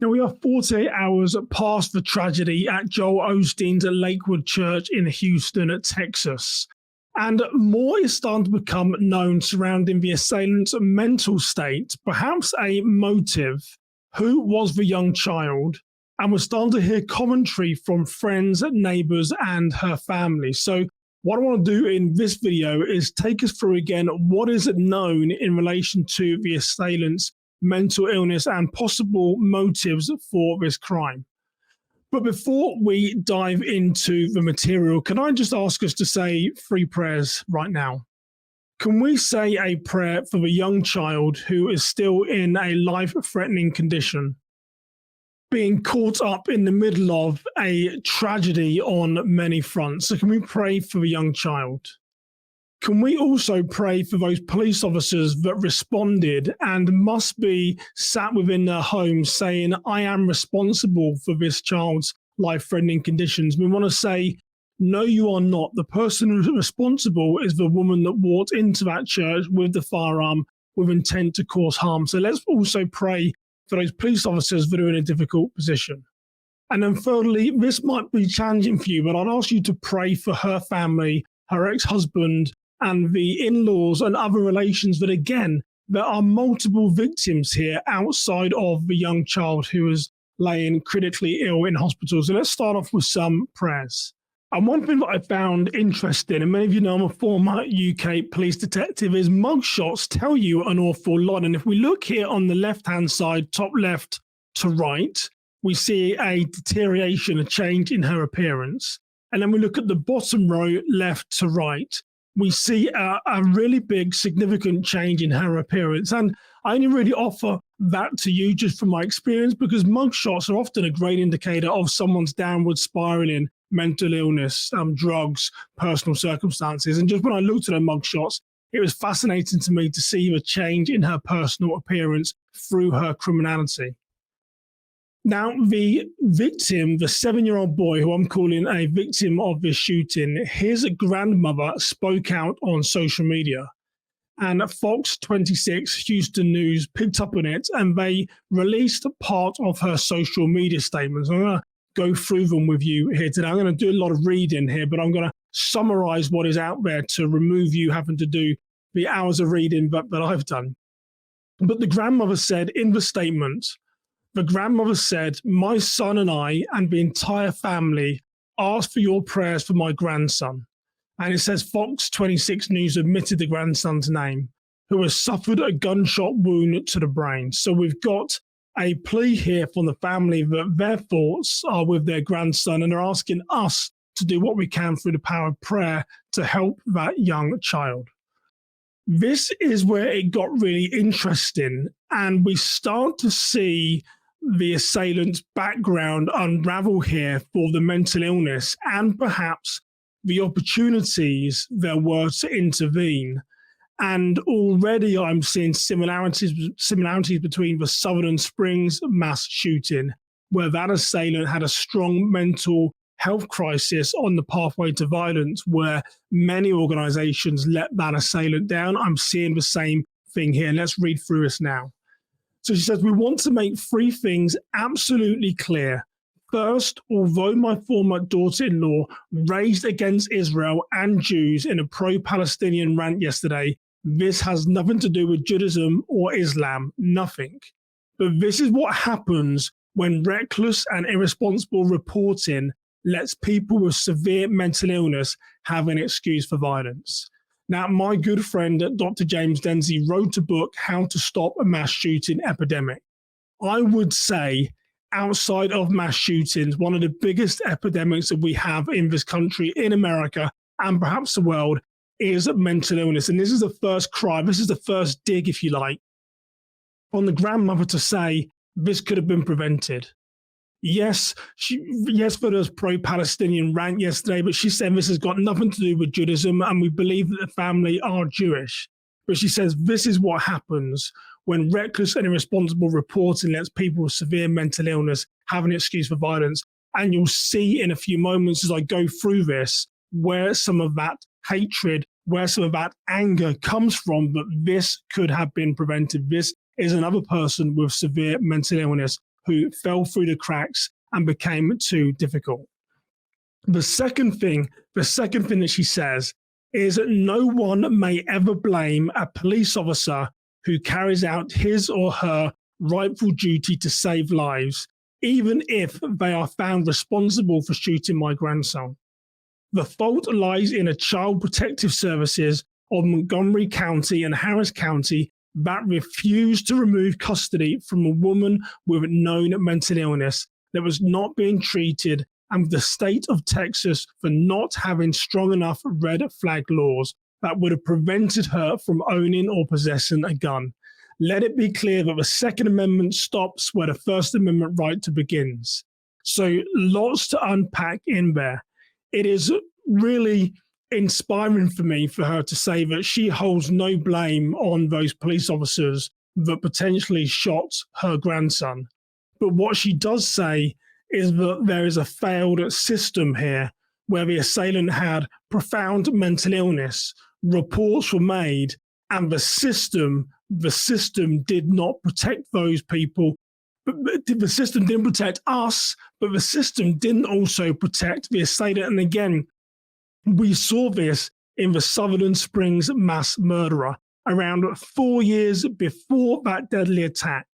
Now, we are 48 hours past the tragedy at Joel Osteen's Lakewood Church in Houston, Texas. And more is starting to become known surrounding the assailant's mental state, perhaps a motive. Who was the young child? And we're starting to hear commentary from friends, neighbors, and her family. So what I want to do in this video is take us through again what is known in relation to the assailant's mental illness and possible motives for this crime. But before we dive into the material, can I just ask us to say 3 prayers right now? Can we say a prayer for the young child who is still in a life-threatening condition, being caught up in the middle of a tragedy on many fronts? So can we pray for the young child? Can we also pray for those police officers that responded and must be sat within their homes saying, I am responsible for this child's life-threatening conditions? We want to say, no, you are not. The person who's responsible is the woman that walked into that church with the firearm with intent to cause harm. So let's also pray for those police officers that are in a difficult position. And then thirdly, this might be challenging for you, but I'd ask you to pray for her family, her ex-husband, and the in-laws and other relations that, again, there are multiple victims here outside of the young child who is laying critically ill in hospital. So let's start off with some prayers. And one thing that I found interesting, and many of you know I'm a former UK police detective, is mugshots tell you an awful lot. And if we look here on the left-hand side, top left to right, we see a deterioration, a change in her appearance. And then we look at the bottom row, left to right, we see a really big, significant change in her appearance. And I only really offer that to you just from my experience, because mugshots are often a great indicator of someone's downward spiraling mental illness, drugs, personal circumstances. And just when I looked at her mugshots, it was fascinating to me to see the change in her personal appearance through her criminality. Now, the victim, the 7-year-old boy who I'm calling a victim of this shooting, his grandmother spoke out on social media. And Fox 26 Houston News picked up on it, and they released part of her social media statements. I'm going to go through them with you here today. I'm going to do a lot of reading here, but I'm going to summarize what is out there to remove you having to do the hours of reading that I've done. But the grandmother said in the statement, the grandmother said, my son and I and the entire family ask for your prayers for my grandson. And it says Fox 26 News admitted the grandson's name, who has suffered a gunshot wound to the brain. So we've got a plea here from the family that their thoughts are with their grandson, and they're asking us to do what we can through the power of prayer to help that young child. This is where it got really interesting, and we start to see the assailant's background unravel here for the mental illness and perhaps the opportunities there were to intervene. And already I'm seeing similarities between the Sutherland Springs mass shooting, where that assailant had a strong mental health crisis on the pathway to violence, where many organizations let that assailant down. I'm seeing the same thing here. Let's read through this now. So she says, we want to make 3 things absolutely clear. First, although my former daughter-in-law raised against Israel and Jews in a pro-Palestinian rant yesterday, this has nothing to do with Judaism or Islam, nothing. But this is what happens when reckless and irresponsible reporting lets people with severe mental illness have an excuse for violence. Now, my good friend, Dr. James Denzi, wrote a book, How to Stop a Mass Shooting Epidemic. I would say, outside of mass shootings, one of the biggest epidemics that we have in this country, in America, and perhaps the world, is mental illness. And this is the first cry, this is the first dig, if you like, on the grandmother to say, this could have been prevented. Yes, there was pro-Palestinian rant yesterday, but she said this has got nothing to do with Judaism, and we believe that the family are Jewish. But she says this is what happens when reckless and irresponsible reporting lets people with severe mental illness have an excuse for violence. And you'll see in a few moments as I go through this where some of that hatred, where some of that anger comes from, but this could have been prevented. This is another person with severe mental illness who fell through the cracks and became too difficult. The second thing that she says is that no one may ever blame a police officer who carries out his or her rightful duty to save lives, even if they are found responsible for shooting my grandson. The fault lies in a Child Protective Services of Montgomery County and Harris County that refused to remove custody from a woman with known mental illness that was not being treated, and the state of Texas for not having strong enough red flag laws that would have prevented her from owning or possessing a gun. Let it be clear that the Second Amendment stops where the First Amendment right to begins. So lots to unpack in there. It is really inspiring for me for her to say that she holds no blame on those police officers that potentially shot her grandson. But what she does say is that there is a failed system here where the assailant had profound mental illness, reports were made, and the system did not protect those people. The system didn't protect us, but the system didn't also protect the assailant. And again, we saw this in the Sutherland Springs mass murderer around 4 years before that deadly attack.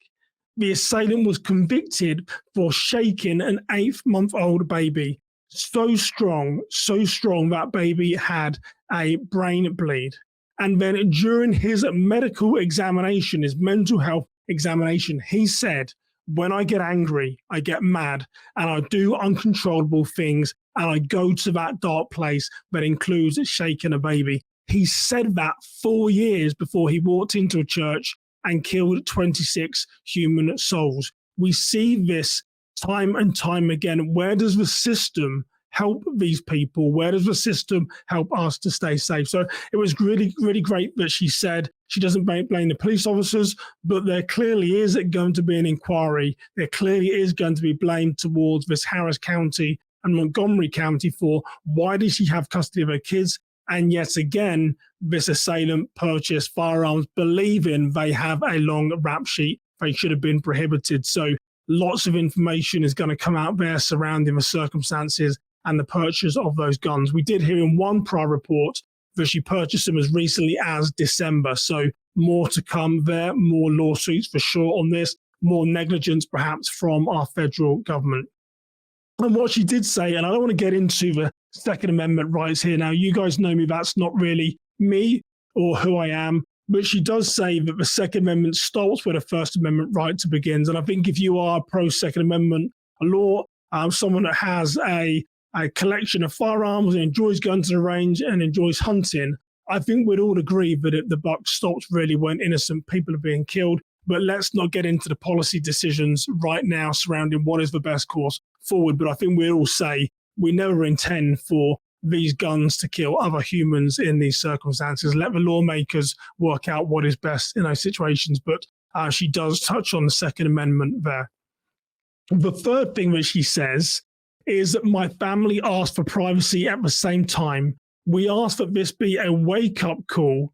The assailant was convicted for shaking an 8-month-old baby. So strong that baby had a brain bleed. And then during his medical examination, his mental health examination, he said, when I get angry, I get mad, and I do uncontrollable things, and I go to that dark place that includes shaking a baby. He said that 4 years before he walked into a church and killed 26 human souls. We see this time and time again. Where does the system help these people? Where does the system help us to stay safe? So it was really, really great that she said she doesn't blame the police officers, but there clearly is going to be an inquiry. There clearly is going to be blame towards this Harris County and Montgomery County for why did she have custody of her kids? And yet again, this assailant purchased firearms believing they have a long rap sheet. They should have been prohibited. So lots of information is going to come out there surrounding the circumstances and the purchase of those guns. We did hear in one prior report that she purchased them as recently as December. So more to come there, more lawsuits for sure on this, more negligence perhaps from our federal government. And what she did say, and I don't want to get into the Second Amendment rights here now, you guys know me, that's not really me or who I am, but she does say that the Second Amendment stops where the First Amendment right to begins. And I think if you are pro-Second Amendment law, someone that has a collection of firearms and enjoys going to the range and enjoys hunting, I think we'd all agree that the buck stops really when innocent people are being killed. But let's not get into the policy decisions right now surrounding what is the best course forward. But I think we'd all say we never intend for these guns to kill other humans in these circumstances. Let the lawmakers work out what is best in those situations. But she does touch on the Second Amendment there. The third thing that she says is that my family asked for privacy at the same time. We asked that this be a wake-up call.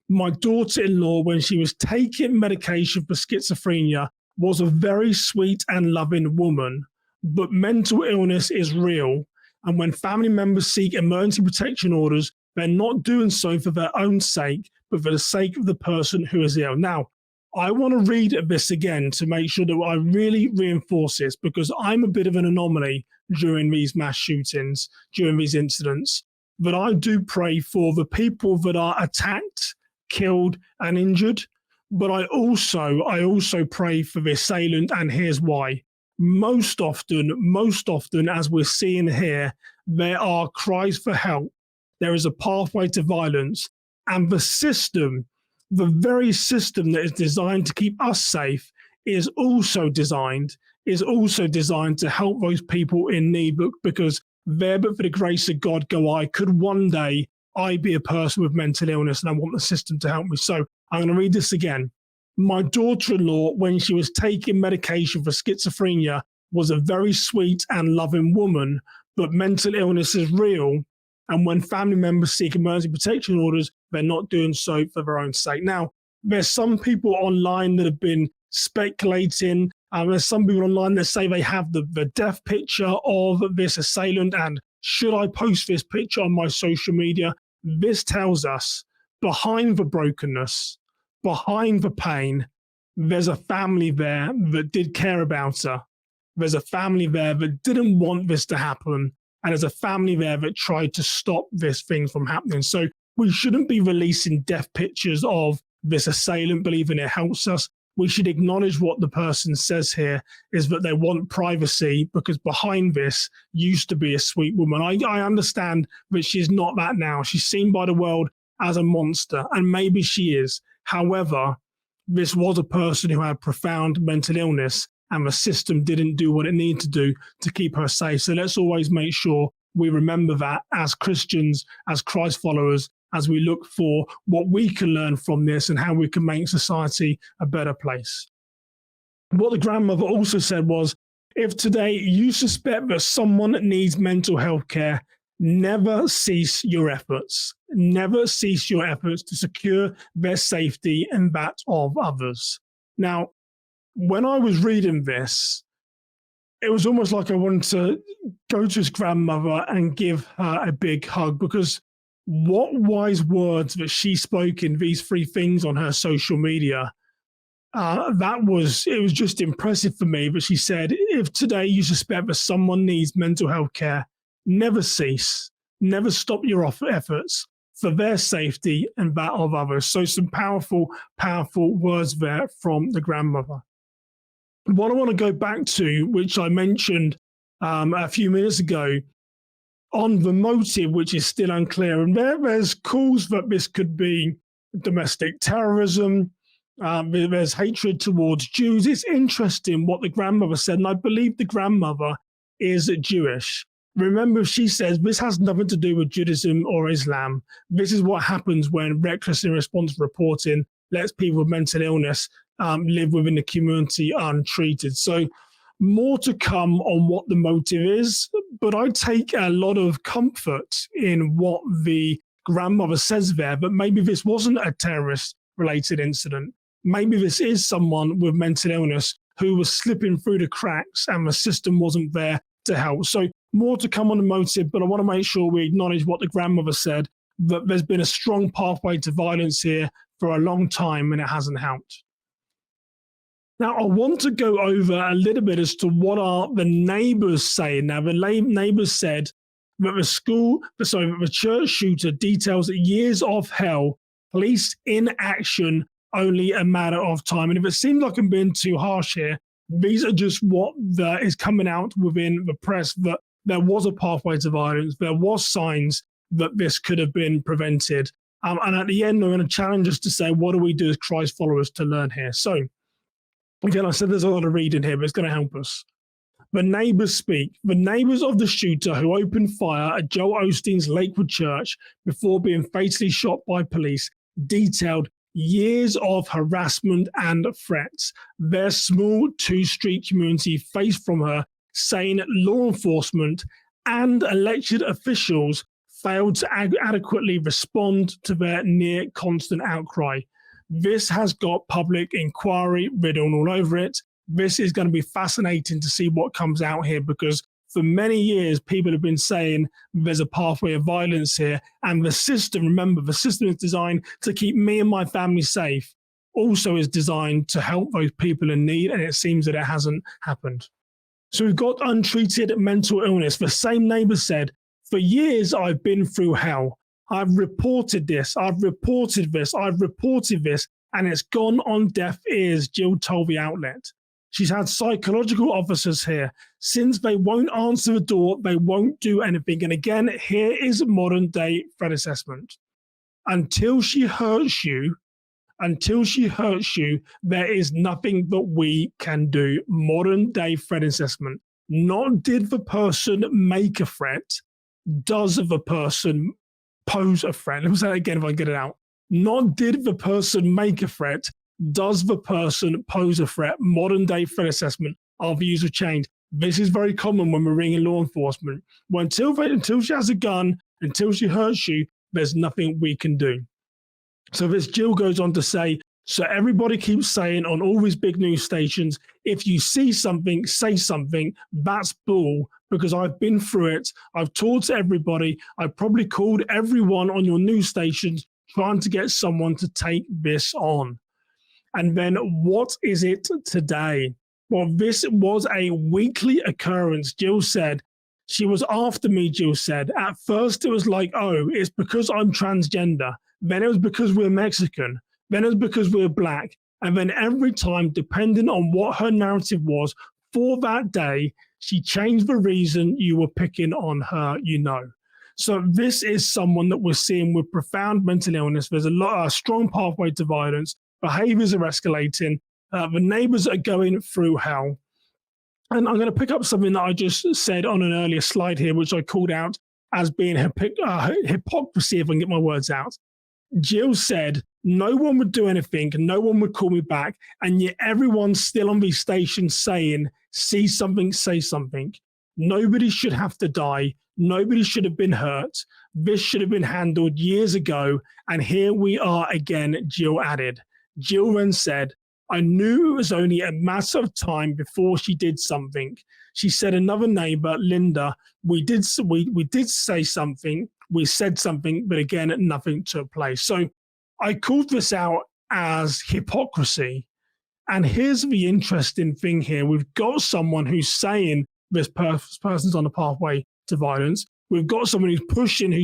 My daughter-in-law, when she was taking medication for schizophrenia, was a very sweet and loving woman, but mental illness is real. And when family members seek emergency protection orders, they're not doing so for their own sake, but for the sake of the person who is ill. Now, I want to read this again to make sure that I really reinforce this, because I'm a bit of an anomaly during these mass shootings, during these incidents. But I do pray for the people that are attacked, killed, and injured. But I also pray for the assailant, and here's why. Most often, as we're seeing here, there are cries for help. There is a pathway to violence, and the system, the very system that is designed to keep us safe, is also designed to help those people in need, because there but for the grace of God go I. Could one day I be a person with mental illness and I want the system to help me? So I'm going to read this again. My daughter-in-law, when she was taking medication for schizophrenia, was a very sweet and loving woman, but mental illness is real. And when family members seek emergency protection orders, they're not doing so for their own sake. Now, there's some people online that have been speculating There's some people online that say they have the death picture of this assailant, and should I post this picture on my social media? This tells us behind the brokenness, behind the pain, there's a family there that did care about her. There's a family there that didn't want this to happen. And there's a family there that tried to stop this thing from happening. So we shouldn't be releasing death pictures of this assailant, believing it helps us. We should acknowledge what the person says here is that they want privacy, because behind this used to be a sweet woman. I understand that she's not that now. She's seen by the world as a monster, and maybe she is. However, this was a person who had profound mental illness, and the system didn't do what it needed to do to keep her safe. So let's always make sure we remember that as Christians, as Christ followers, as we look for what we can learn from this and how we can make society a better place. What the grandmother also said was, if today you suspect that someone needs mental health care, never cease your efforts. Never cease your efforts to secure their safety and that of others. Now, when I was reading this, it was almost like I wanted to go to his grandmother and give her a big hug, because what wise words that she spoke in these three things on her social media. It was just impressive for me. But she said, if today you suspect that someone needs mental health care, never cease, never stop your efforts for their safety and that of others. So some powerful, powerful words there from the grandmother. What I want to go back to, which I mentioned a few minutes ago, on the motive, which is still unclear. And there's calls that this could be domestic terrorism. There's hatred towards Jews. It's interesting what the grandmother said, and I believe the grandmother is Jewish. Remember, she says this has nothing to do with Judaism or Islam. This is what happens when reckless and irresponsible reporting lets people with mental illness live within the community untreated. So more to come on what the motive is, but I take a lot of comfort in what the grandmother says there, but maybe this wasn't a terrorist-related incident. Maybe this is someone with mental illness who was slipping through the cracks and the system wasn't there to help. So more to come on the motive, but I want to make sure we acknowledge what the grandmother said, that there's been a strong pathway to violence here for a long time and it hasn't helped. Now, I want to go over a little bit as to what are the neighbors saying. Now, the neighbors said that the church shooter details years of hell, police inaction, only a matter of time. And if it seems like I'm being too harsh here, these are just what is coming out within the press, that there was a pathway to violence. There was signs that this could have been prevented. And at the end, I'm going to challenge us to say, what do we do as Christ followers to learn here? So, again, I said there's a lot of reading here, but it's going to help us. The neighbors speak. The neighbors of the shooter who opened fire at Joel Osteen's Lakewood Church before being fatally shot by police detailed years of harassment and threats their small two-street community faced from her, saying law enforcement and elected officials failed to adequately respond to their near constant outcry. This has got public inquiry written all over it. This is going to be fascinating to see what comes out here, because for many years, people have been saying there's a pathway of violence here. And the system, remember, the system is designed to keep me and my family safe, also is designed to help those people in need. And it seems that it hasn't happened. So we've got untreated mental illness. The same neighbor said, for years, I've been through hell. I've reported this, I've reported this, I've reported this, and it's gone on deaf ears, Jill told the outlet. She's had psychological officers here. Since they won't answer the door, they won't do anything. And again, here is modern day threat assessment. Until she hurts you, there is nothing that we can do. Modern day threat assessment. Not did the person make a threat, does the person pose a threat? Let me say that again if I get it out. Not did the person make a threat, does the person pose a threat? Modern day threat assessment, our views have changed. This is very common when we're ringing law enforcement. Well, until she has a gun, until she hurts you, there's nothing we can do. So this Jill goes on to say, So everybody keeps saying on all these big news stations, if you see something, say something. That's bull, because I've been through it. I've talked to everybody. I've probably called everyone on your news stations trying to get someone to take this on. And then what is it today? Well, this was a weekly occurrence. Jill said, she was after me, Jill said. At first, it was like, oh, it's because I'm transgender. Then it was because we're Mexican. Then it was because we're black. And then every time, depending on what her narrative was for that day, she changed the reason you were picking on her, So this is someone that we're seeing with profound mental illness. There's a strong pathway to violence. Behaviors are escalating. The neighbors are going through hell. And I'm going to pick up something that I just said on an earlier slide here, which I called out as being hypocrisy, if I can get my words out. Jill said, no one would do anything, no one would call me back, and yet everyone's still on these stations saying, see something, say something. Nobody should have to die. Nobody should have been hurt. This should have been handled years ago, and here we are again, Jill added. Jill then said, I knew it was only a matter of time before she did something. She said another neighbor, Linda, we did say something, we said something, but again, nothing took place. So I called this out as hypocrisy. And here's the interesting thing here. We've got someone who's saying this person's on the pathway to violence. We've got someone who's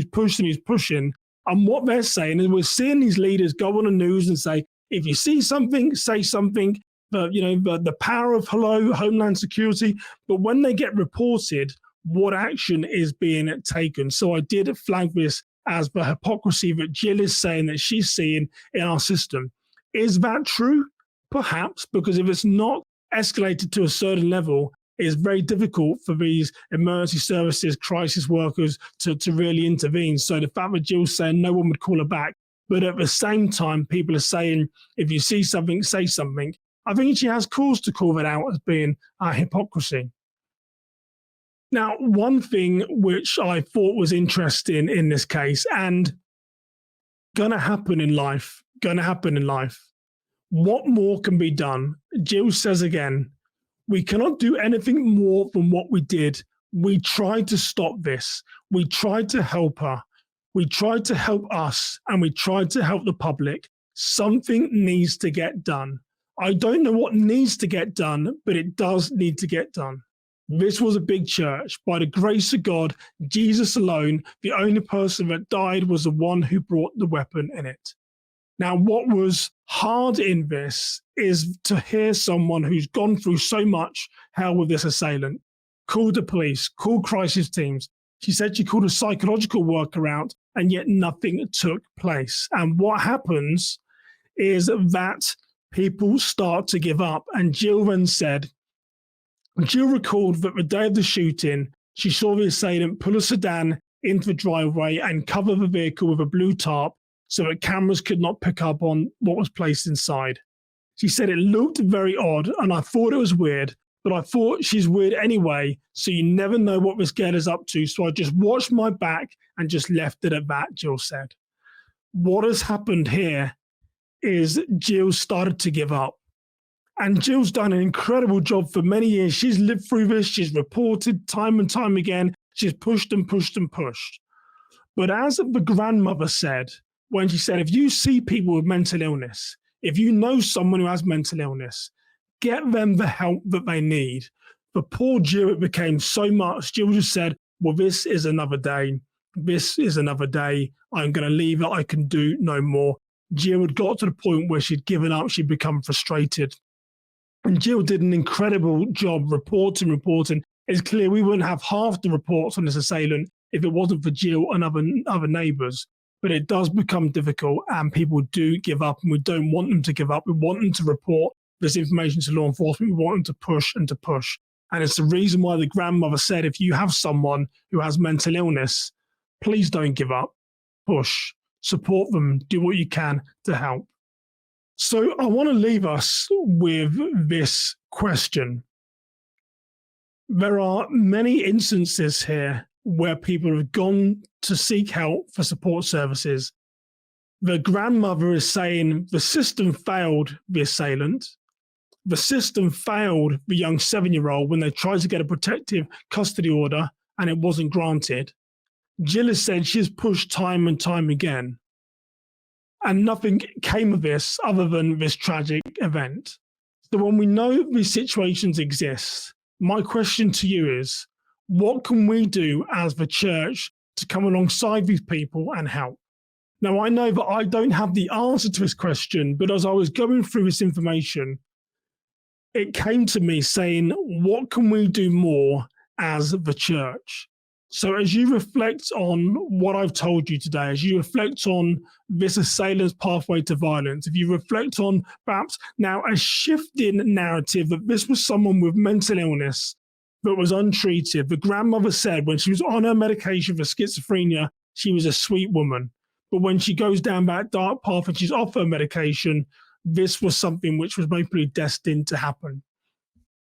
pushing. And what they're saying is we're seeing these leaders go on the news and say, if you see something, say something. The power of Homeland Security. But when they get reported, what action is being taken? So I did flag this as the hypocrisy that Jill is saying that she's seeing in our system. Is that true? Perhaps, because if it's not escalated to a certain level, it's very difficult for these emergency services, crisis workers to really intervene. So the fact that Jill's saying no one would call her back, but at the same time, people are saying, if you see something, say something. I think she has cause to call that out as being hypocrisy. Now, one thing which I thought was interesting in this case, and gonna happen in life, what more can be done? Jill says again, we cannot do anything more than what we did. We tried to stop this. We tried to help her. We tried to help us, and we tried to help the public. Something needs to get done. I don't know what needs to get done, but it does need to get done. This was a big church. By the grace of God, Jesus alone, the only person that died was the one who brought the weapon in it. Now, what was hard in this is to hear someone who's gone through so much hell with this assailant, called the police, called crisis teams. She said she called a psychological worker out, and yet nothing took place. And what happens is that people start to give up. And Jill then said, Jill recalled that the day of the shooting, she saw the assailant pull a sedan into the driveway and cover the vehicle with a blue tarp so that cameras could not pick up on what was placed inside. She said it looked very odd, and I thought it was weird, but I thought she's weird anyway, so you never know what this girl is up to, so I just watched my back and just left it at that, Jill said. What has happened here is Jill started to give up. And Jill's done an incredible job for many years. She's lived through this. She's reported time and time again. She's pushed and pushed and pushed. But as the grandmother said, when she said, if you see people with mental illness, if you know someone who has mental illness, get them the help that they need. For poor Jill, it became so much. Jill just said, well, this is another day. This is another day. I'm going to leave it. I can do no more. Jill had got to the point where she'd given up. She'd become frustrated. And Jill did an incredible job reporting. It's clear we wouldn't have half the reports on this assailant if it wasn't for Jill and other neighbours. But it does become difficult, and people do give up, and we don't want them to give up. We want them to report this information to law enforcement. We want them to push and to push. And it's the reason why the grandmother said, if you have someone who has mental illness, please don't give up. Push, support them, do what you can to help. So I want to leave us with this question. There are many instances here where people have gone to seek help for support services. The grandmother is saying the system failed the assailant. The system failed the young 7-year-old when they tried to get a protective custody order and it wasn't granted. Jill has said she's pushed time and time again, and nothing came of this other than this tragic event. So when we know these situations exist, my question to you is, what can we do as the church to come alongside these people and help? Now, I know that I don't have the answer to this question, but as I was going through this information, it came to me saying, what can we do more as the church? So as you reflect on what I've told you today, as you reflect on this assailant's pathway to violence, if you reflect on perhaps now a shift in narrative that this was someone with mental illness that was untreated. The grandmother said when she was on her medication for schizophrenia, she was a sweet woman. But when she goes down that dark path and she's off her medication, this was something which was hopefully destined to happen.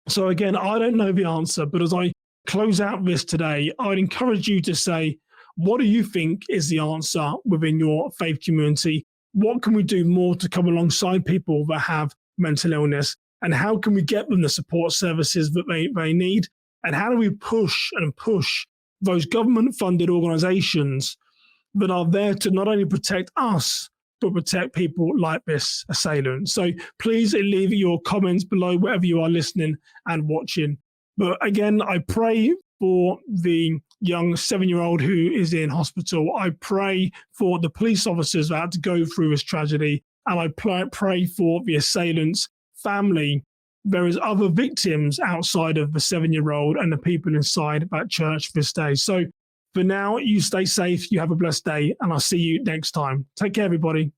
So again, I don't know the answer, but as I close out this today, I'd encourage you to say, what do you think is the answer within your faith community? What can we do more to come alongside people that have mental illness? And how can we get them the support services that they need? And how do we push those government-funded organizations that are there to not only protect us, but protect people like this assailant? So please leave your comments below wherever you are listening and watching. But again, I pray for the young 7-year-old who is in hospital. I pray for the police officers that had to go through this tragedy. And I pray for the assailant's family. There is other victims outside of the 7-year-old and the people inside that church this day. So for now, you stay safe, you have a blessed day, and I'll see you next time. Take care, everybody.